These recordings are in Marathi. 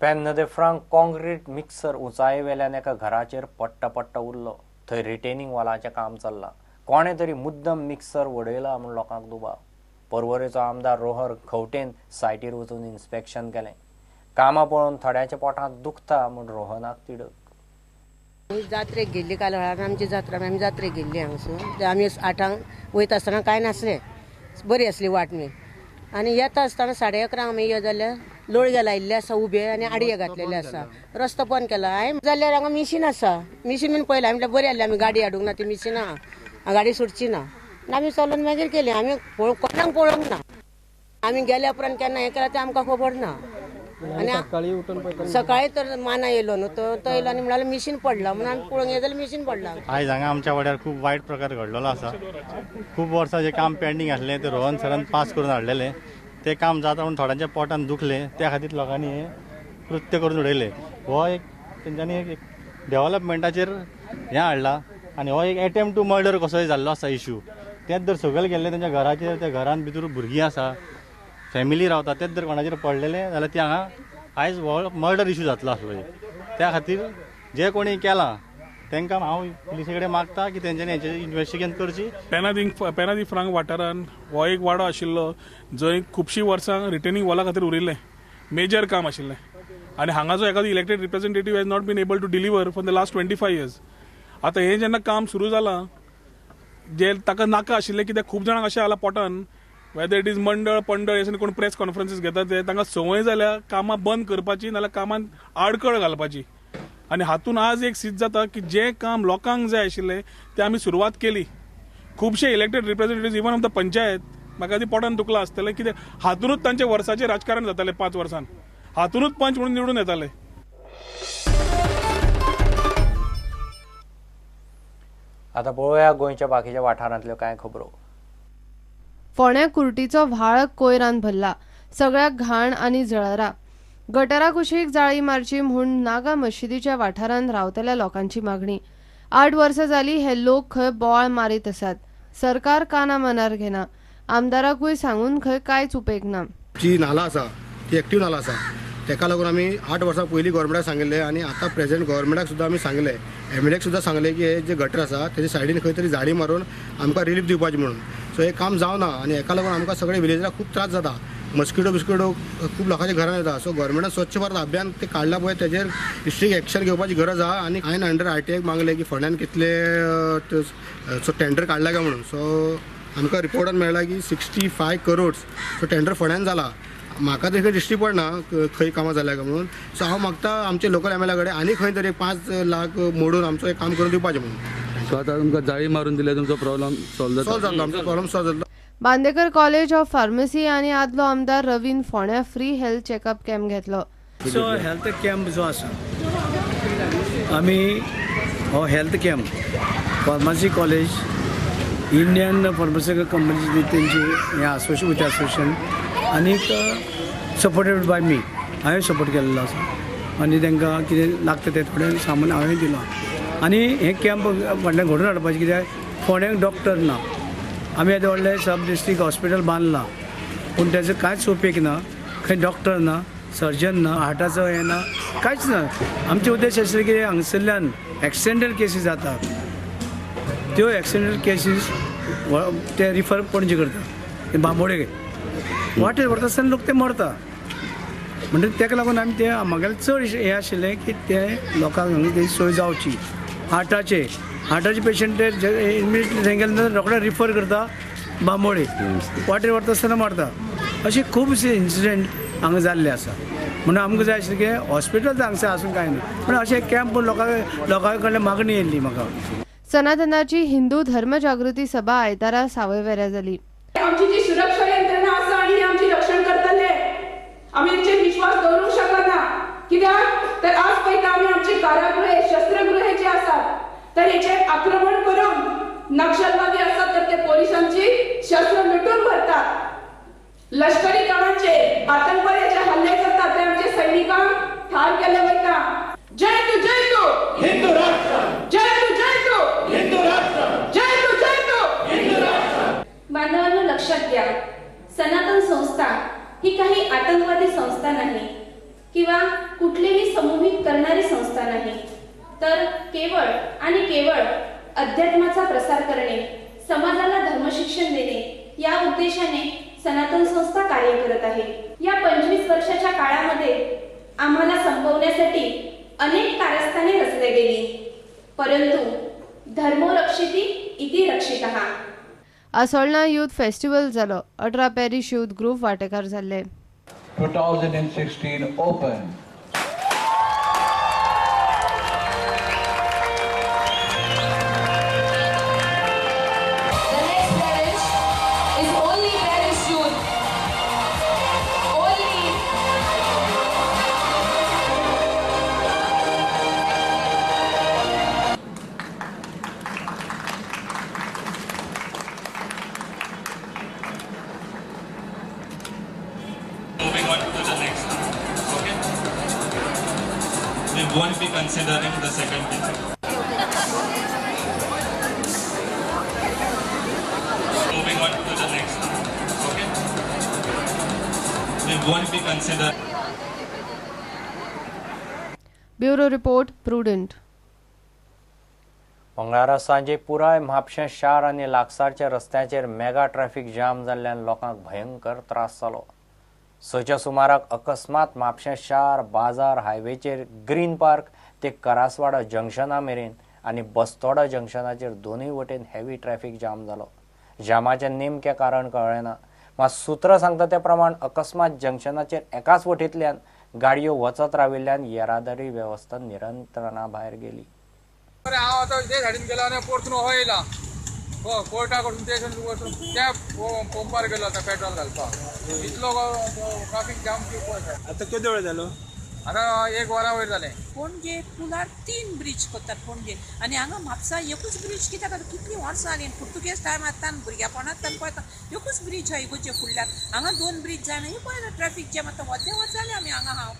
पेन नदेफ्रांक कॉन्क्रीट मिक्सर उंचाये वेल्यान एका घराचेर पट्टा उरलो। थंय रिटेनिंग वॉलाचें काम चल्लां। कोणे तरी मुद्दम मिक्सर वडयला म्हूण लोकांक दुबाव। पर्वरेचो आमदार रोहर खंवटेन सायटीर वचून इन्स्पेक्शन केलें। कामां पळोवन थोड्याच्या पोटांत दुखता म्हूण रोहनाक तिडक। जात्रेक गेल्ली काल आमची जात्रा आमी जात्रेक गेल्ली हांगासून आमी 8 वयता आसतना कांय नासलें, बरी आसली वाट न्ही। आनी येता आसतना 11:30 आमी यो जाल्यार लोळगे लायिल्ले आसा उबे आनी आडये घातलेले आसा। रस्तो बंद केला हांवें जाल्यार हांगा मिशीन आसा, मिशीन बीन पळयलें म्हटल्यार बरी आहली। आमी गाडी हाडूंक ना, ती मिशीन आहा, गाडी सुटची ना। आमी चलून मागीर केली, आमी कोणाक पळोवंक ना। आमी गेल्या उपरांत केन्ना हें केलां तें आमकां खबर ना। आनी सकाळी तर माना येयलो न्हू, तो येयलो आनी म्हणालो मिशीन पडला म्हणून आमी पळोवंक येय जाल्यार मिशीन पडला। आयज हांगा आमच्या वाड्यार खूब वायट प्रकार घडलेलो आसा। खूब वर्सां जें काम पेंडींग आसलें तें रोहन सरान पास करून हाडलेलें, तें काम जाता म्हणून थोड्यांच्या पोटान दुखलें, त्या खातीर लोकांनी हें कृत्य करून उडयलें। हो एक तेंच्यांनी एक डेव्हलपमेंटाचेर हें हाडलां आनी हो एक अटेम्प्ट टू मर्डर कसोय जाल्लो आसा इश्यू। तेंच जर सकयल गेल्लें तेंच्या घराचेर, त्या घरान भितर भुरगीं आसा, फॅमिली रावता, तेच जर कोणाचेर पडलेलें जाल्यार ती हांगा आयज हो मर्डर इश्यू जातलो आसलो। त्या खातीर जे कोणी केलां तांकां हांव पुलिसे कडेन मागता की तेंच्यांनी हेचेर इन्व्हेस्टिगेशन करची। पेनादी फ्रांक वाठारांत हो एक वाडो आशिल्लो जंय खुबशीं वर्सां रिटेनिंग वॉला खातीर उरिल्लें मेजर काम आशिल्लें आनी हांगाचो एखादो elected representative has not been able to deliver for the last 25 years। आतां हें जेन्ना काम सुरू जालां, जे ताका नाका आशिल्लें, कित्याक खूब जाणांक अशें आला पोटान, वेदर इट इज मंडळ पंडळ अशें कोण प्रेस कॉन्फरन्सीस घेतात ते तांकां संवय जाल्या कामां बंद करपाची नाल्यार कामांत आडखळ घालपाची। आनी हातून आज एक सिद्ध जाता की जें काम लोकांक जाय आशिल्लें तें आमी सुरवात केली। खुबशे elected representative even of the panchayat म्हाका ती पोटान दुखला आसतलें, कित्याक हातूनच तांचे वर्साचें राजकारण जातालें। 5 वर्सान हातूनच पंच म्हणून निवडून येताले। आतां पळोवया गोंयच्या बाकीच्या वाठारांतल्यो कांय खबरो। फोण्या कुर्टीचो व्हाळ कोयरान भरला, सगळ्याक घाण आनी जळारां। गटारा कुशीक जाळी मारची म्हूण नागा मशिदीच्या वाठारांत रावतल्या लोकांची मागणी। 8 वर्सां जालीं हे लोक खंय बोवाळ मारीत आसात, सरकार काना मनार घेना। आमदाराकूय सांगून खंय कांयच उपेग ना। जी नाला आसा ती एक्टिव्ह नाला आसा, तेका लागून आमी 8 वर्सां पयलीं गव्हर्मेंटाक सांगिल्लें आनी आतां प्रेझेंट गव्हर्मेंटाक सुद्दां आमी सांगलें, एमएलएक सुद्दां सांगलें की हे जे गटर आसा तेजे सायडीन खंय तरी जाळी मारून आमकां रिलीफ दिवपाची म्हणून। सो हे काम जावना आनी हेका लागून आमकां सगळे विलेजराक खूब त्रास जाता। मस्किटो खूब लोकांच्या घरांत येता। सो गव्हर्मेंटान स्वच्छ भारत अभियान ते काडला पळय तेजेर स्ट्रिक्ट एक्शन घेवपाची गरज आहा। आनी हांवें अंडर आरटीआयक मागलें की फोंड्यान कितले सो टेंडर काडला काय म्हणून। सो आमकां रिपोर्टान मेळ्ळा की 65 crores सो टेंडर फोंड्यान जाला। म्हाका तरी दिश्टी पडना खंय कामां जाल्या काय म्हणून। सो हांव मागता आमचे लोकल एमएलए कडेन आनी खंय तरी 5 लाख मोडून आमचो एक काम करून दिवपाचें म्हणून। सो आतां तुमकां जाळी मारून दिल्यार तुमचो प्रॉब्लेम सॉल्व जातलो, आमचो प्रॉब्लेम सॉल्व जातलो। बांदेकर कॉलेज ऑफ फार्मसी आनी आदलो आमदार रवीन फोण्या फ्री हेल्थ चेकअप कॅम्प घेतलो। सो हेल्थ कॅम्प जो आसा आमी हो health camp pharmacy college Indian pharmaceutical companies तेंची हें असोसिएशन आनीक सपोर्टेड बाय मी, हांवें सपोर्ट केल्लो आसा आनी तांकां कितें लागता तें थोडें सामान हांवें दिलो। आनी हे कॅम्प फाटल्यान घडोवन हाडपाचें, कित्याक फोंड्याक डॉक्टर ना। आमी आतां व्हडलें सब डिस्ट्रिक्ट हॉस्पिटल बांदलां पूण तेजो कांयच उपेग ना। खंय डॉक्टर ना, सर्जन ना, हार्टाचो हें ना, कांयच ना। आमचे उद्देश आशिल्ले की हांगसरल्यान एक्सिडेंटल केसीस जातात, त्यो एक्सिडेंटल केसीस ते रिफर पणजे करता, बांबोळे वाटेर व्हरता आसतना लोक ते मरता। म्हणजे ताका लागून आमी ते म्हागेलें चड हें आशिल्लें की ते लोकांक हांगा तेजी सोय जावची। हार्टाचे पेशंट ते इमिडिएटली थंय गेले रोखडे रिफर करता बांबोळे, वाटेर व्हरता आसतना मारता। अशे खुबशे इन्सिडेंट हांगा जाल्ले आसा। म्हणून आमकां जाय आशिल्लें की हॉस्पिटल तर हांगसर आसूं कांय ना, पूण अशें कॅम्प लोकां कडल्यान मागणी येयल्ली म्हाका। सनातनाची हिंदू धर्मजागृती सभा आयतारा सावयवेऱ्यां जाली। आमची जी सुरक्षा यंत्रणा आसा आनी आमची रक्षण करतले, आमी हेचेर विश्वास दवरूंक शकना। कित्याक तर आज पळयता आमी आमची कारागृहे, शस्त्रगृहे जी आसात तर हेचेर आक्रमण करून नक्षलवादी आसात तर ते पोलिसांची शस्त्र लुटून व्हरतात। लष्करी तळांचे आतंकवाद्याचे हल्ले करतात, ते आमचे सैनिकांक ठार केले वयता। जय तू हिंदू राष्ट्र, जय तू हिंदू राष्ट्र, जय तू हिंदू राष्ट्र। बांधवांनो लक्षात घ्या, सनातन संस्था ही काही आतंकवादी संस्था नाही, किंवा कुठलीही समूहित करणारी संस्था नाही, तर केवळ आणि केवळ अध्यात्माचा प्रसार करणे, समाजाला धर्मशिक्षण देणे या उद्देशाने सनातन संस्था कार्य करत आहे. या 25 वर्षाच्या काळामध्ये आम्हाला संपवण्यासाठी अनेक कारस्थाने रचली गेली, परंतु धर्मो रक्षिती इति रक्षितः. आसोळणा यूथ फेस्टिवल जालो. 18 पॅरिश यूथ ग्रुप वांटेकार जाल्ले. 2016 open. The next parish is only parish youth. Only. Moving on to the next one. Okay? We won't be considering the second teacher. Moving on to the next one. Okay? We won't be considering. Bureau report prudent. मंगळारा सांजे पुराय म्हापशें शार आनी लागसारच्या रस्त्याचेर मेगा ट्रॅफिक जाम जाल्ल्यान लोकांक भयंकर त्रास जालो. 6च्या सुमाराक अकस्मात म्हापशें शार बाजार हायवेचेर ग्रीन पार्क ते करासवाडा जंक्शना मेरेन आनी बस्तोडा जंक्शनाचेर दोनूय वटेन हेवी ट्रॅफिक जाम जालो. जामाचें नेमकें कारण कळ्ळें ना, मात सुत्रां सांगता ते प्रमाण अकस्मात जंक्शनाचेर एकाच वटेंतल्यान गाडयो वचत राविल्ल्यान येरादारी वेवस्था नियंत्रणा भायर गेली. हांव आतां ते सायडीन गेलो आनी परतून हो येयला कोर्टा कडून त्या पंपार गेलो आतां पेट्रोल घालपाक. इतलो ट्राफीक जाम आतां केदो वेळ जालो? आतां 1 वरा वयर जालें. पणजे पुलार 3 ब्रिज करतात पणजे, आनी हांगा म्हापसा एकूच ब्रिज कित्याक कितलीं वर्सां जालीं पुर्तुगेज टायमांतल्यान भुरग्यापणांतल्यान पळयता एकूच ब्रिज आहा इगोचे फुडल्यान. हांगा 2 ब्रिज जायना, ही पळयना ट्रॅफीक जॅम आतां वच जालें आमी हांगा. हांव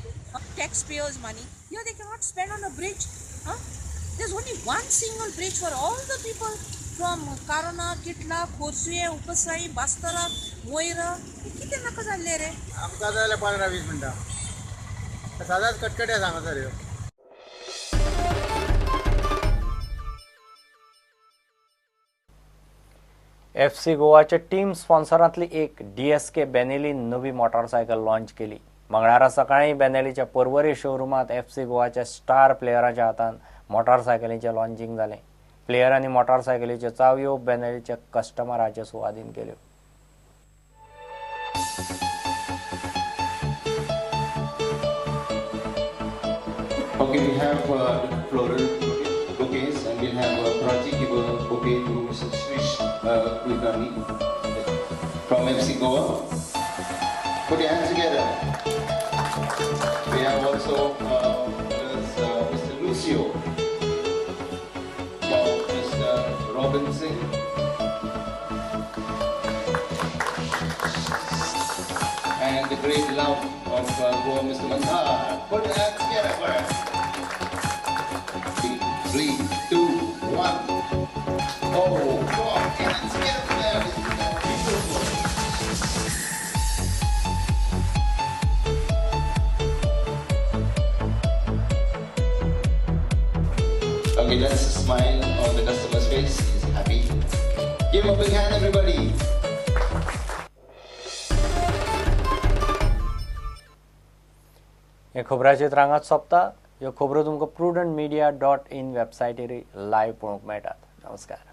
tax pairs money, yo they cannot spend on a bridge. There's only one single bridge for all the people from Karona, Kitla, Khorsue, Upasai, Bastara, Moira. किती नका जाल्ले रे? आमकां जाल्यार 15-20 मिनटां. सदांच कटकटे सांगा सर. FC गोवाच्या टीम स्पॉन्सरांतली एक DSK बेनेली नवी मोटारसायकल लॉन्च केली. मंगळारा सकाळी बेनेलीच्या पर्वरी शोरूमात FC गोवाच्या स्टार प्लेयराच्या हातान मोटारसायकलीचें लॉन्चिंग जालें. प्लेयरांनी मोटारसायकलीच्यो चावयो बेनेलीच्या कस्टमरांचे सुवादीन केल्यो. Okay, we have floral bouquets and we'll have a project give a bouquet to Mr. Swish Kulkarni from FC Goa. Put your hands together. We have also Mr. Lucio from Mr. Robinson. And the great love of Goa, Mr. Mandar. Put your hands together for us. 3, 2, 1. Oh, God, hands together for them. Okay, that's a smile on the customer's face. He's happy. Give him a big hand, everybody. हे खबराचे रांगात सोंपता. ह्यो खबरो तुमकां prudentmedia.in वेबसायटीर लायव्ह पळोवंक मेळटात. नमस्कार.